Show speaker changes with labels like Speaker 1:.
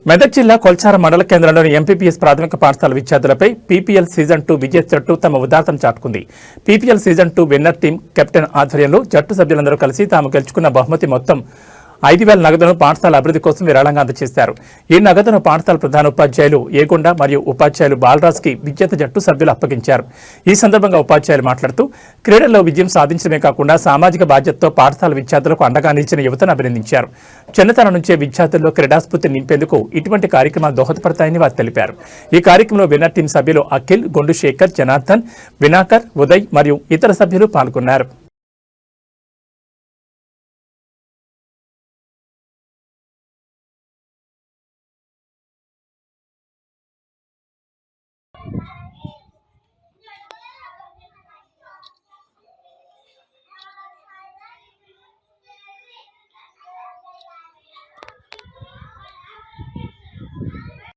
Speaker 1: మెదక్ జిల్లా కొల్చార మండల కేంద్రంలోని ఎంపీపీఎస్ ప్రాథమిక పాఠశాల విద్యార్థులపై పీపీఎల్ సీజన్ 2 విజేత జట్టు తమ ఉదారతను చాటుకుంది. PPL season 2 winner team captain ఆధ్వర్యంలో జట్టు సభ్యులందరూ కలిసి తాము గెలుచుకున్న బహుమతి మొత్తం 5,000 నగదును పాఠశాల అభివృద్ధి కోసం విరాళంగా అందజేశారు. ఈ నగదును పాఠశాల ప్రధాన ఉపాధ్యాయులు ఏగొండ మరియు ఉపాధ్యాయులు బాలరాజ్కి విజేత జట్టు సభ్యులు అప్పగించారు. ఈ సందర్భంగా ఉపాధ్యాయులు మాట్లాడుతూ క్రీడల్లో విజయం సాధించడమే కాకుండా సామాజిక బాధ్యతతో పాఠశాల విద్యార్థులకు అండగా నిలిచిన యువతను అభినందించారు. చిన్నతనం నుంచే విద్యార్థుల్లో క్రీడాస్ఫూర్తిని నింపేందుకు ఇటువంటి కార్యక్రమాలు దోహదపడతాయని వారు తెలిపారు. ఈ కార్యక్రమంలో విన్నర్ టీం సభ్యులు అఖిల్, గొండుశేఖర్, జనార్దన్, వినాకర్, ఉదయ్ మరియు ఇతర సభ్యులు పాల్గొన్నారు.